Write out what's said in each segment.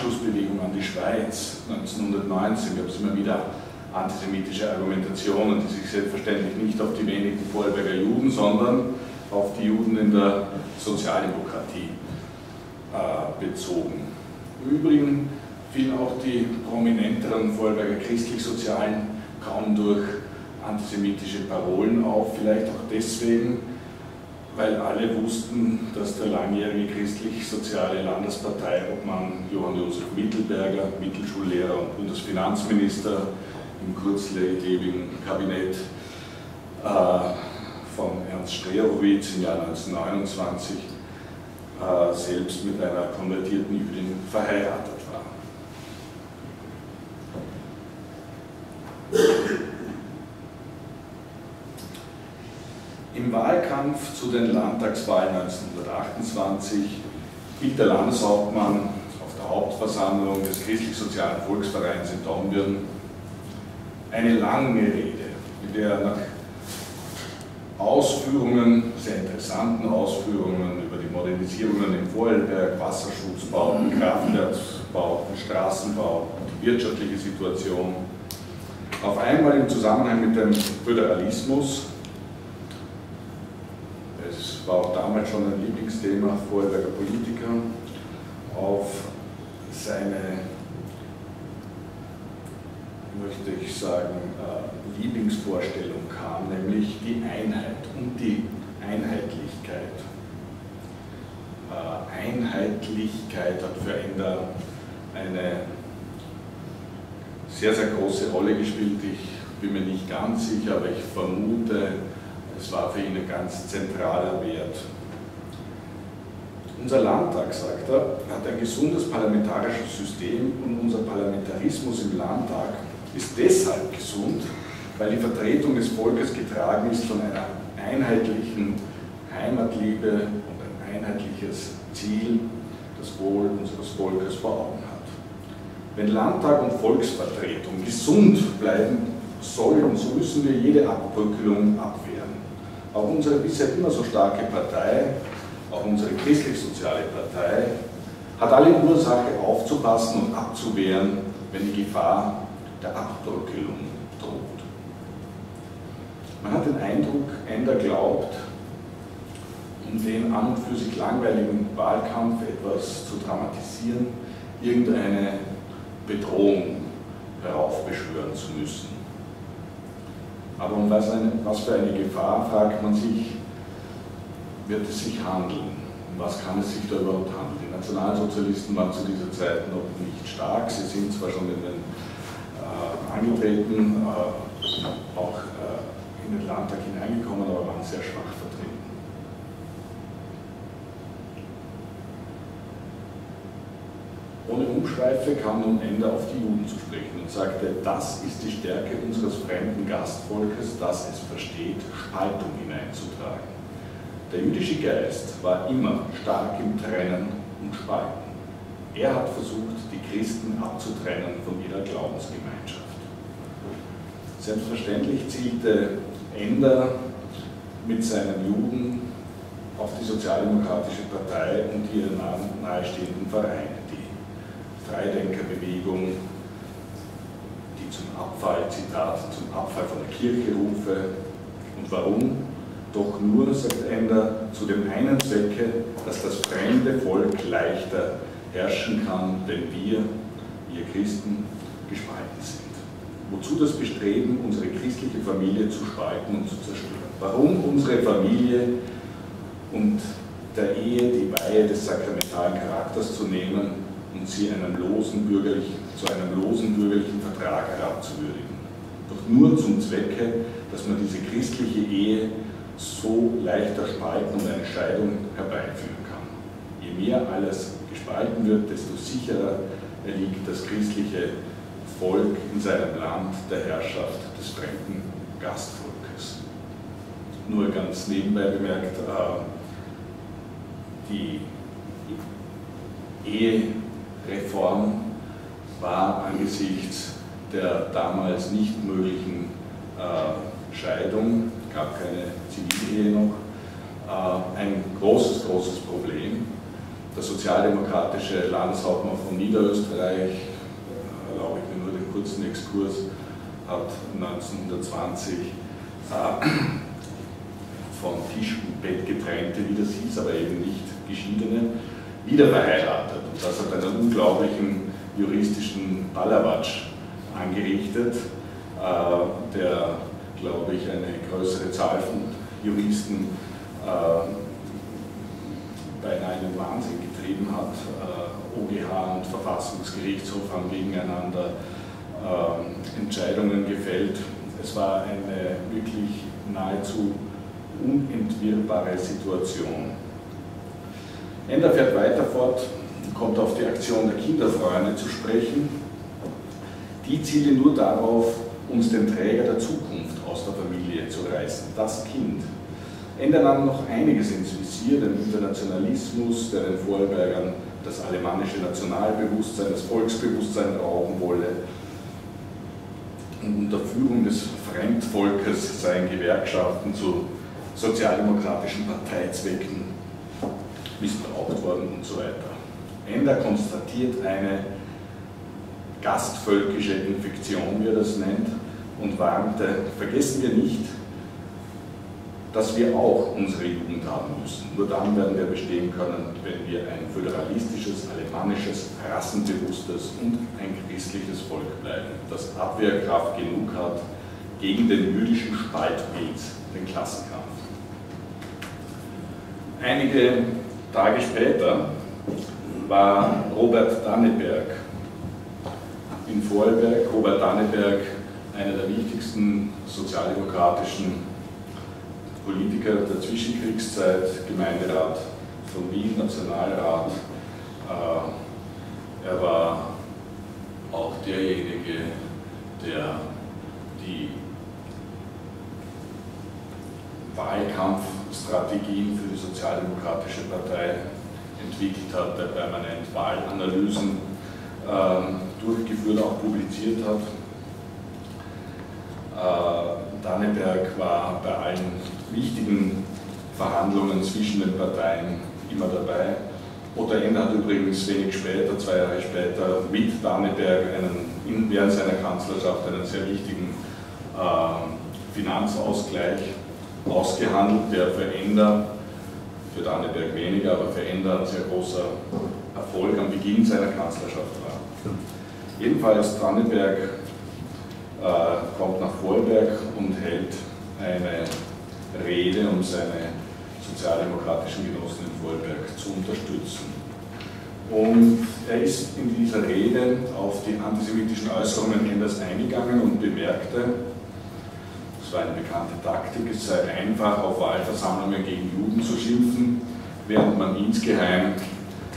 Anschlussbewegung an die Schweiz 1919 gab es immer wieder antisemitische Argumentationen, die sich selbstverständlich nicht auf die wenigen Vorarlberger Juden, sondern auf die Juden in der Sozialdemokratie bezogen. Im Übrigen fielen auch die prominenteren Vorarlberger Christlich-Sozialen kaum durch antisemitische Parolen auf, vielleicht auch deswegen, weil alle wussten, dass der langjährige christlich-soziale Landesparteiobmann Johann Josef Mittelberger, Mittelschullehrer und Bundesfinanzminister im kurzlebigen Kabinett von Ernst Streerowitz im Jahr 1929 selbst mit einer konvertierten Jüdin verheiratet war. Im Wahlkampf zu den Landtagswahlen 1928 hielt der Landeshauptmann auf der Hauptversammlung des Christlich-Sozialen Volksvereins in Dornbirn eine lange Rede, in der er nach Ausführungen, sehr interessanten Ausführungen über die Modernisierungen im Vorarlberg, Wasserschutzbauten, Kraftwerksbauten, Straßenbau, die wirtschaftliche Situation, auf einmal im Zusammenhang mit dem Föderalismus, es war auch damals schon ein Lieblingsthema Vorarlberger Politiker, auf seine, möchte ich sagen, Lieblingsvorstellung kam, nämlich die Einheit und die Einheitlichkeit. Einheitlichkeit hat für Ender eine sehr, sehr große Rolle gespielt. Ich bin mir nicht ganz sicher, aber ich vermute, es war für ihn ein ganz zentraler Wert. Unser Landtag, sagt er, hat ein gesundes parlamentarisches System und unser Parlamentarismus im Landtag ist deshalb gesund, weil die Vertretung des Volkes getragen ist von einer einheitlichen Heimatliebe und ein einheitliches Ziel, das Wohl unseres Volkes vor Augen hat. Wenn Landtag und Volksvertretung gesund bleiben sollen, so müssen wir jede Abbröckelung abwehren. Auch unsere bisher immer so starke Partei, auch unsere christlich-soziale Partei, hat alle Ursache aufzupassen und abzuwehren, wenn die Gefahr der Abbröckelung droht. Man hat den Eindruck, Ender glaubt, um den an und für sich langweiligen Wahlkampf etwas zu dramatisieren, irgendeine Bedrohung heraufbeschwören zu müssen. Aber um was für eine Gefahr, fragt man sich, wird es sich handeln? Um was kann es sich da überhaupt handeln? Die Nationalsozialisten waren zu dieser Zeit noch nicht stark, sie sind zwar schon in den angetreten, auch in den Landtag hineingekommen, aber waren sehr schwach vertreten. Ohne Umschweife kam nun Ender auf die Juden zu sprechen und sagte, das ist die Stärke unseres fremden Gastvolkes, dass es versteht, Spaltung hineinzutragen. Der jüdische Geist war immer stark im Trennen und Spalten. Er hat versucht, die Christen abzutrennen von ihrer Glaubensgemeinschaft. Selbstverständlich zielte Ender mit seinen Juden auf die Sozialdemokratische Partei und ihre nahestehenden Vereine, die Freidenkerbewegung, die zum Abfall, Zitat, zum Abfall von der Kirche rufe. Und warum? Doch nur, sagt Ender, zu dem einen Zwecke, dass das fremde Volk leichter herrschen kann, wenn wir Christen, gespalten sind. Wozu das Bestreben, unsere christliche Familie zu spalten und zu zerstören? Warum unsere Familie und der Ehe die Weihe des sakramentalen Charakters zu nehmen und sie zu einem losen bürgerlichen Vertrag herabzuwürdigen? Doch nur zum Zwecke, dass man diese christliche Ehe so leichter spalten und eine Scheidung herbeiführen kann. Je mehr alles gespalten wird, desto sicherer liegt das christliche Volk in seinem Land der Herrschaft des fremden Gastvolkes. Nur ganz nebenbei bemerkt, die Ehereform war angesichts der damals nicht möglichen Scheidung, gab keine Zivilehe noch, ein großes Problem. der sozialdemokratische Landeshauptmann von Niederösterreich, erlaube ich mir nur den kurzen Exkurs, hat 1920 von Tisch und Bett getrennte, wie das hieß, aber eben nicht Geschiedene, wieder verheiratet. Und das hat einen unglaublichen juristischen Ballerwatsch angerichtet, der, glaube ich, eine größere Zahl von Juristen beinahe in den Wahnsinn getrieben hat. OGH und Verfassungsgerichtshof haben gegeneinander Entscheidungen gefällt. Es war eine wirklich nahezu unentwirrbare Situation. Ender fährt weiter fort und kommt auf die Aktion der Kinderfreunde zu sprechen. Die ziele nur darauf, uns den Träger der Zukunft aus der Familie zu reißen, das Kind. Ender nahm noch einiges ins Visier, den Internationalismus, der den Vorarlbergern das alemannische Nationalbewusstsein, das Volksbewusstsein rauben wolle. Und unter Führung des Fremdvolkes seien Gewerkschaften zu sozialdemokratischen Parteizwecken missbraucht worden und so weiter. Ender konstatiert eine gastvölkische Infektion, wie er das nennt, und warnte, vergessen wir nicht, dass wir auch unsere Jugend haben müssen. Nur dann werden wir bestehen können, wenn wir ein föderalistisches, alemannisches, rassenbewusstes und ein christliches Volk bleiben, das Abwehrkraft genug hat gegen den jüdischen Spaltpilz, den Klassenkampf. Einige Tage später war Robert Danneberg in Vorarlberg. Robert Danneberg, einer der wichtigsten sozialdemokratischen Politiker der Zwischenkriegszeit, Gemeinderat von Wien, Nationalrat. Er war auch derjenige, der die Wahlkampfstrategien für die Sozialdemokratische Partei entwickelt hat, der permanent Wahlanalysen durchgeführt, auch publiziert hat. Danneberg war bei allen wichtigen Verhandlungen zwischen den Parteien immer dabei. Otto Ender hat übrigens wenig später, 2 Jahre später, mit Danneberg während seiner Kanzlerschaft einen sehr wichtigen Finanzausgleich ausgehandelt, der für Ender, für Danneberg weniger, aber für Ender ein sehr großer Erfolg am Beginn seiner Kanzlerschaft war. Jedenfalls Danneberg kommt nach Vorarlberg und hält eine Rede, um seine sozialdemokratischen Genossen in Vorarlberg zu unterstützen. Und er ist in dieser Rede auf die antisemitischen Äußerungen Enders eingegangen und bemerkte, es war eine bekannte Taktik, es sei einfach, auf Wahlversammlungen gegen Juden zu schimpfen, während man insgeheim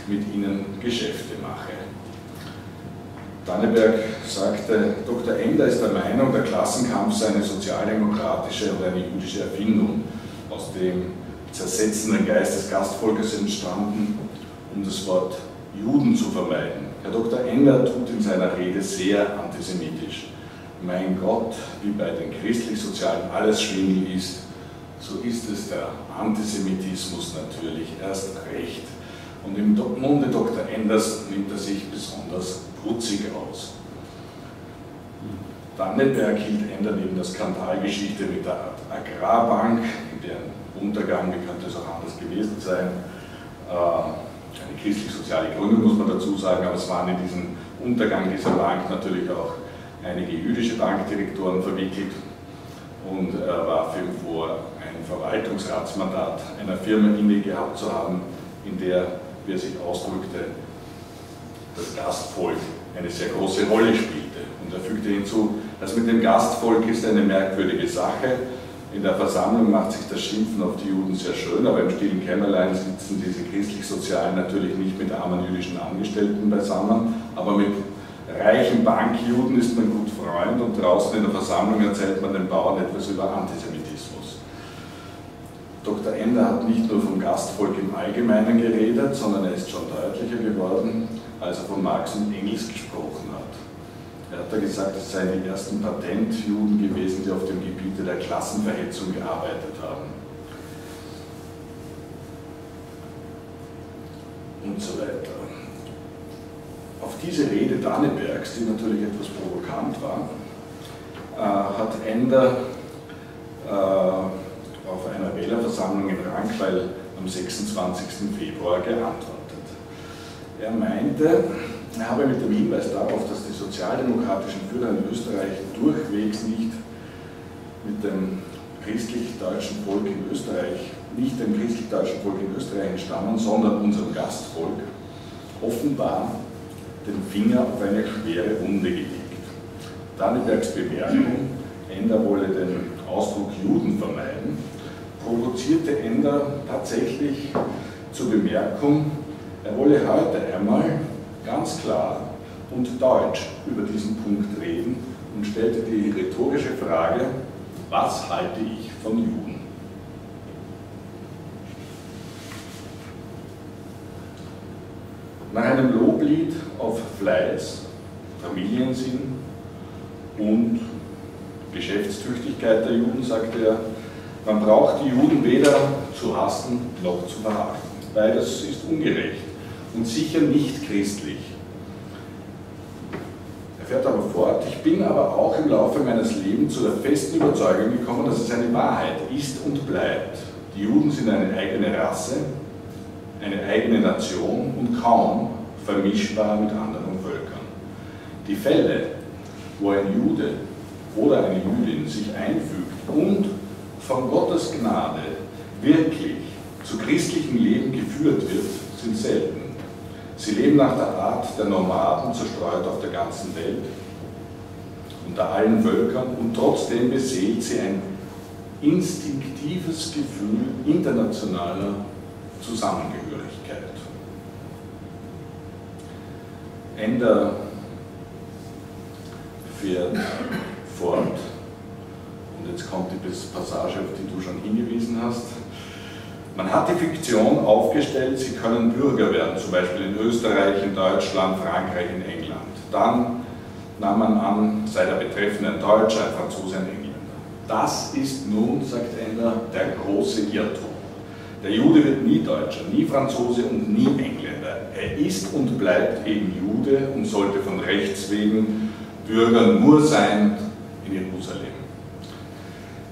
mit ihnen Geschäfte mache. Danneberg sagte, Dr. Ender ist der Meinung, der Klassenkampf sei eine sozialdemokratische und eine jüdische Erfindung, aus dem zersetzenden Geist des Gastvolkes entstanden, um das Wort Juden zu vermeiden. Herr Dr. Ender tut in seiner Rede sehr antisemitisch. Mein Gott, wie bei den christlich-sozialen alles Schwindel ist, so ist es der Antisemitismus natürlich erst recht. Und im Munde Dr. Enders nimmt er sich besonders putzig aus. Danneberg hielt Ender neben der Skandalgeschichte mit der Agrarbank, in deren Untergang, wie könnte es auch anders gewesen sein, eine christlich-soziale Gründung muss man dazu sagen, aber es waren in diesen Untergang dieser Bank natürlich auch einige jüdische Bankdirektoren verwickelt und er warf ihm vor, ein Verwaltungsratsmandat einer Firma inne gehabt zu haben, in der, wie er sich ausdrückte, das Gastvolk eine sehr große Rolle spielte. Und er fügte hinzu, das mit dem Gastvolk ist eine merkwürdige Sache. In der Versammlung macht sich das Schimpfen auf die Juden sehr schön, aber im stillen Kämmerlein sitzen diese christlich-sozialen natürlich nicht mit armen jüdischen Angestellten beisammen, aber mit reichen Bankjuden ist man gut Freund und draußen in der Versammlung erzählt man den Bauern etwas über Antisemitismus. Dr. Ender hat nicht nur vom Gastvolk im Allgemeinen geredet, sondern er ist schon deutlicher geworden, als er von Marx und Engels gesprochen hat. Er hat da gesagt, es seien die ersten Patentjuden gewesen, die auf dem Gebiete der Klassenverhetzung gearbeitet haben. und so weiter. Auf diese Rede Dannebergs, die natürlich etwas provokant war, hat Ender auf einer Wählerversammlung in Rankweil am 26. Februar geantwortet. Er meinte, er habe mit dem Hinweis darauf, dass die sozialdemokratischen Führer in Österreich durchwegs nicht mit dem christlich-deutschen Volk in Österreich, nicht dem christlich-deutschen Volk in Österreich entstammen, sondern unserem Gastvolk, offenbar den Finger auf eine schwere Wunde gelegt. Dannebergs Bemerkung, Ender wolle den Ausdruck Juden vermeiden, provozierte Ender tatsächlich zur Bemerkung, er wolle heute einmal ganz klar und deutsch über diesen Punkt reden und stellte die rhetorische Frage, was halte ich von Juden? Nach einem Loblied auf Fleiß, Familiensinn und Geschäftstüchtigkeit der Juden, sagte er, man braucht die Juden weder zu hassen noch zu verachten. Beides ist ungerecht und sicher nicht christlich. Er fährt aber fort, ich bin aber auch im Laufe meines Lebens zu der festen Überzeugung gekommen, dass es eine Wahrheit ist und bleibt. Die Juden sind eine eigene Rasse, eine eigene Nation und kaum vermischbar mit anderen Völkern. Die Fälle, wo ein Jude oder eine Jüdin sich einfügt und von Gottes Gnade wirklich zu christlichem Leben geführt wird, sind selten. Sie leben nach der Art der Nomaden, zerstreut auf der ganzen Welt, unter allen Völkern, und trotzdem beseelt sie ein instinktives Gefühl internationaler Zusammengehörigkeit. Ender fährt fort, und jetzt kommt die Passage, auf die du schon hingewiesen hast. Man hat die Fiktion aufgestellt, sie können Bürger werden, zum Beispiel in Österreich, in Deutschland, Frankreich, in England. Dann nahm man an, sei der Betreffende ein Deutscher, ein Franzose, ein Engländer. Das ist nun, sagt Ender, der große Irrtum. Der Jude wird nie Deutscher, nie Franzose und nie Engländer. Er ist und bleibt eben Jude und sollte von rechtswegen Bürger nur sein in Jerusalem.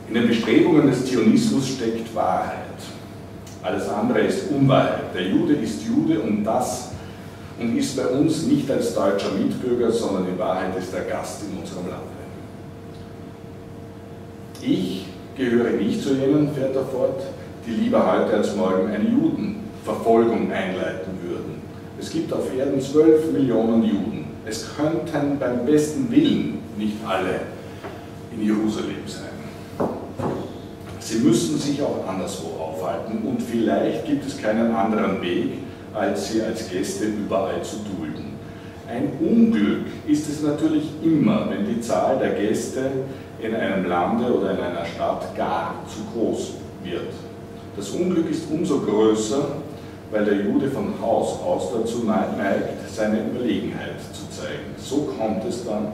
In den Bestrebungen des Zionismus steckt Wahrheit. Alles andere ist Unwahrheit. Der Jude ist Jude und ist bei uns nicht als deutscher Mitbürger, sondern in Wahrheit ist er Gast in unserem Lande. Ich gehöre nicht zu jenen, fährt er fort, die lieber heute als morgen eine Judenverfolgung einleiten würden. Es gibt auf Erden 12 Millionen Juden. Es könnten beim besten Willen nicht alle in Jerusalem sein. Sie müssen sich auch anderswo aufhalten und vielleicht gibt es keinen anderen Weg, als sie als Gäste überall zu dulden. Ein Unglück ist es natürlich immer, wenn die Zahl der Gäste in einem Lande oder in einer Stadt gar zu groß wird. Das Unglück ist umso größer, weil der Jude von Haus aus dazu neigt, seine Überlegenheit zu zeigen. So kommt es dann,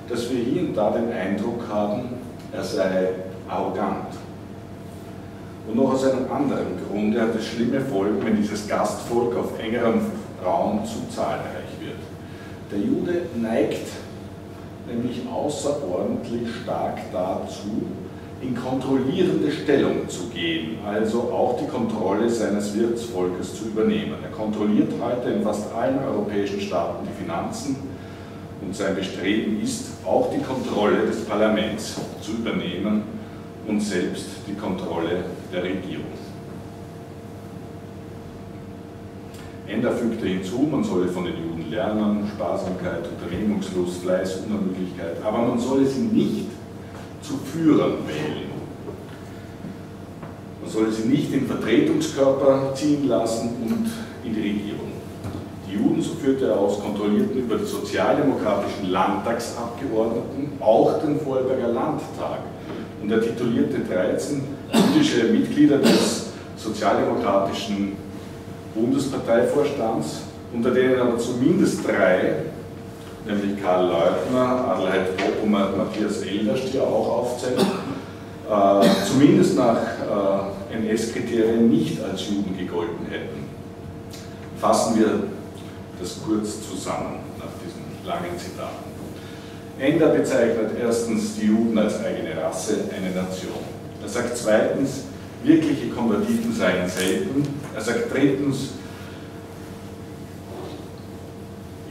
dass wir hier und da den Eindruck haben, er sei arrogant. Und noch aus einem anderen Grunde hat es schlimme Folgen, wenn dieses Gastvolk auf engerem Raum zu zahlreich wird. Der Jude neigt nämlich außerordentlich stark dazu, in kontrollierende Stellung zu gehen, also auch die Kontrolle seines Wirtsvolkes zu übernehmen. Er kontrolliert heute in fast allen europäischen Staaten die Finanzen und sein Bestreben ist, auch die Kontrolle des Parlaments zu übernehmen und selbst die Kontrolle der Regierung. Ender fügte hinzu, man solle von den Juden lernen, Sparsamkeit, Unternehmungslust, Fleiß, Unermüdlichkeit, aber man solle sie nicht zu Führern wählen. Man solle sie nicht in Vertretungskörper ziehen lassen und in die Regierung. Die Juden, so führte er aus, kontrollierten über die sozialdemokratischen Landtagsabgeordneten auch den Vorarlberger Landtag. Und er titulierte 13 jüdische Mitglieder des sozialdemokratischen Bundesparteivorstands, unter denen aber zumindest 3, nämlich Karl Leutner, Adelheid Popp und Matthias Elders, die er auch aufzählt, zumindest nach NS-Kriterien nicht als Juden gegolten hätten. Fassen wir das kurz zusammen nach diesen langen Zitaten. Ender bezeichnet erstens die Juden als eigene Rasse, eine Nation. Er sagt zweitens, wirkliche Konvertiten seien selten. Er sagt drittens,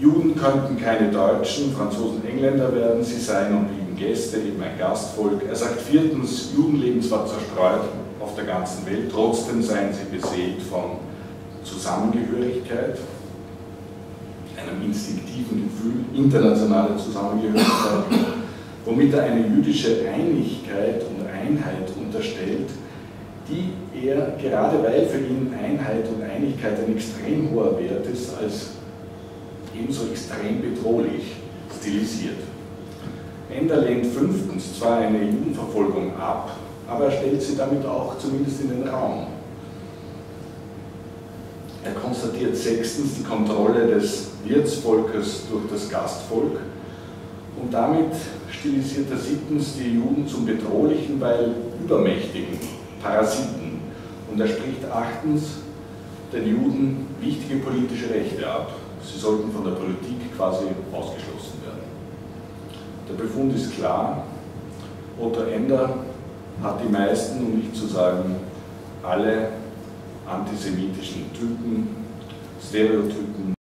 Juden könnten keine Deutschen, Franzosen, Engländer werden, sie seien und blieben Gäste, eben ein Gastvolk. Er sagt viertens, Juden leben zwar zerstreut auf der ganzen Welt, trotzdem seien sie beseelt von Zusammengehörigkeit, einem instinktiven Gefühl internationaler Zusammengehörigkeit, womit er eine jüdische Einigkeit und Einheit unterstellt, die er, gerade weil für ihn Einheit und Einigkeit ein extrem hoher Wert ist, als ebenso extrem bedrohlich stilisiert. Ender lehnt fünftens zwar eine Judenverfolgung ab, aber er stellt sie damit auch zumindest in den Raum. Er konstatiert sechstens die Kontrolle des Wirtsvolkes durch das Gastvolk und damit stilisiert er siebtens die Juden zum bedrohlichen, weil übermächtigen Parasiten, und er spricht achtens den Juden wichtige politische Rechte ab. Sie sollten von der Politik quasi ausgeschlossen werden. Der Befund ist klar, Otto Ender hat die meisten, um nicht zu sagen alle antisemitischen Typen, Stereotypen